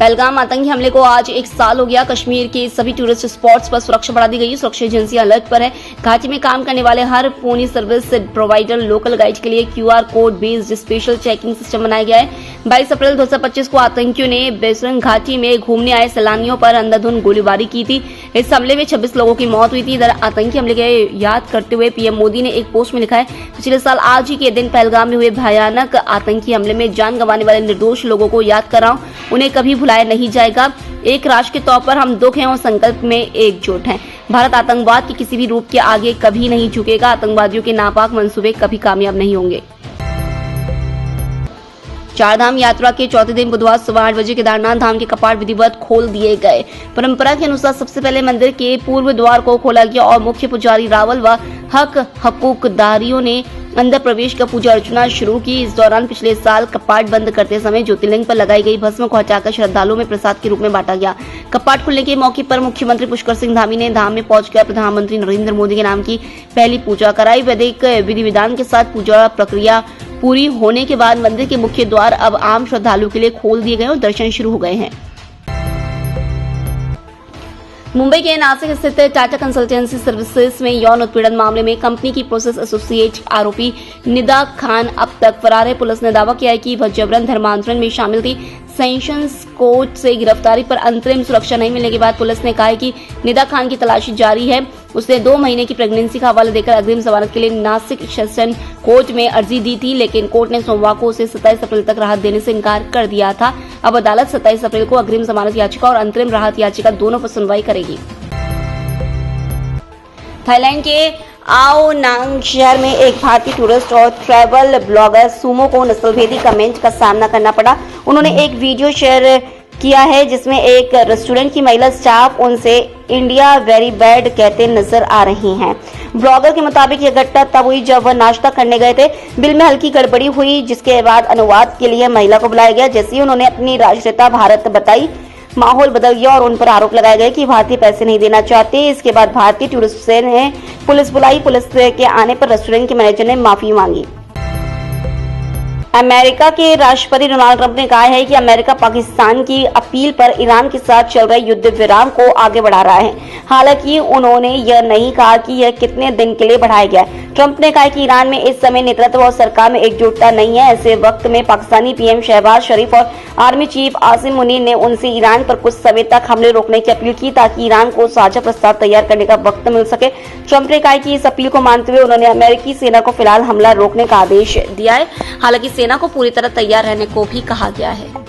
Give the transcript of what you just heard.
पहलगाम आतंकी हमले को आज 1 साल हो गया। कश्मीर के सभी टूरिस्ट स्पॉट्स पर सुरक्षा बढ़ा दी गई है। सुरक्षा एजेंसी अलर्ट पर है। घाटी में काम करने वाले हर pony service provider local guide के लिए QR code based special checking system बनाया गया है। 22 अप्रैल 2025 को आतंकियों ने बेसरंग घाटी में घूमने आए सैलानियों पर अंधाधुंध गोलीबारी की थी। इस हमले में 26 लोगों की मौत हुई थी। इधर आतंकी हमले की याद करते हुए पीएम मोदी ने एक पोस्ट में लिखा है, पिछले साल आज ही के दिन पहलगाम में हुए भयानक आतंकी हमले में जान गंवाने वाले निर्दोष लोगों को याद कर रहा हूं। उन्हें कभी भुलाया नहीं जाएगा। एक राष्ट्र के तौर पर हम दुख हैं और संकल्प में एकजुट हैं। भारत आतंकवाद के किसी भी रूप के आगे कभी नहीं झुकेगा। आतंकवादियों के नापाक मंसूबे कभी कामयाब नहीं होंगे। चारधाम यात्रा के चौथे दिन बुधवार सुबह 8 बजे केदारनाथ धाम के कपाट विधिवत खोल दिए गए। परंपरा के अनुसार सबसे पहले मंदिर के पूर्व द्वार को खोला गया और मुख्य पुजारी रावल व हकूकदारियों ने अंदर प्रवेश कर पूजा अर्चना शुरू की। इस दौरान पिछले साल कपाट बंद करते समय ज्योतिर्लिंग पर लगाई गई भस्म को हटाकर श्रद्धालुओं में प्रसाद के रूप में बांटा गया। कपाट खुलने के मौके पर मुख्यमंत्री पुष्कर सिंह धामी ने धाम में पहुंचकर प्रधानमंत्री नरेंद्र मोदी के नाम की पहली पूजा कराई। वैदिक विधि विधान के साथ पूजा प्रक्रिया पूरी होने के बाद मंदिर के मुख्य द्वार अब आम श्रद्धालुओं के लिए खोल दिए गए और दर्शन शुरू हो गए हैं। मुंबई के नासिक स्थित टाटा कंसल्टेंसी सर्विसेज में यौन उत्पीड़न मामले में कंपनी की प्रोसेस एसोसिएट आरोपी निदा खान अब तक फरार है। पुलिस ने दावा किया है कि वह जबरन धर्मांतरण में शामिल थी। सेशंस कोर्ट से गिरफ्तारी पर अंतरिम सुरक्षा नहीं मिलने के बाद पुलिस ने कहा है कि निदा खान की तलाशी जारी है। उसने 2 महीने की प्रेगनेंसी का हवाला देकर अग्रिम जमानत के लिए नासिक सेशन कोर्ट में अर्जी दी थी, लेकिन कोर्ट ने सोमवार को उसे 27 अप्रैल तक राहत देने से इनकार कर दिया था। अब अदालत 27 अप्रैल को अग्रिम जमानत याचिका और अंतरिम राहत याचिका दोनों पर सुनवाई करेगी। थाईलैंड के आओ नांग शहर में एक भारतीय टूरिस्ट और ट्रैवल ब्लॉगर सुमो को नस्लभेदी कमेंट का सामना करना पड़ा। उन्होंने एक वीडियो शेयर किया है जिसमें एक रेस्टोरेंट की महिला स्टाफ उनसे इंडिया वेरी बैड कहते नजर आ रही हैं। ब्लॉगर के मुताबिक यह घटना तब हुई जब वह नाश्ता करने गए थे। बिल में हल्की गड़बड़ी हुई, जिसके बाद अनुवाद के लिए महिला को बुलाया गया। जैसे ही उन्होंने अपनी राष्ट्रीयता भारत बताई, माहौल बदल गया और उन पर आरोप लगाया गया कि भारतीय पैसे नहीं देना चाहते। इसके बाद भारतीय टूरिस्ट ने पुलिस बुलाई। पुलिस के आने पर रेस्टोरेंट के मैनेजर ने माफी मांगी। अमेरिका के राष्ट्रपति डोनाल्ड ट्रंप ने कहा है कि अमेरिका पाकिस्तान की अपील पर ईरान के साथ चल रहे युद्ध विराम को आगे बढ़ा रहा है। हालांकि उन्होंने यह नहीं कहा कि यह कितने दिन के लिए बढ़ाया गया है। ट्रंप ने कहा कि ईरान में इस समय नेतृत्व और सरकार में एकजुटता नहीं है। ऐसे वक्त में पाकिस्तानी पीएम शहबाज शरीफ और आर्मी चीफ आसिम मुनीर ने उनसे ईरान पर कुछ समय तक हमले रोकने की अपील की, ताकि ईरान को साझा प्रस्ताव तैयार करने का वक्त मिल सके। ट्रंप ने कहा कि इस अपील को मानते हुए उन्होंने अमेरिकी सेना को फिलहाल हमला रोकने का आदेश दिया है। हालांकि सेना को पूरी तरह तैयार रहने को भी कहा गया है।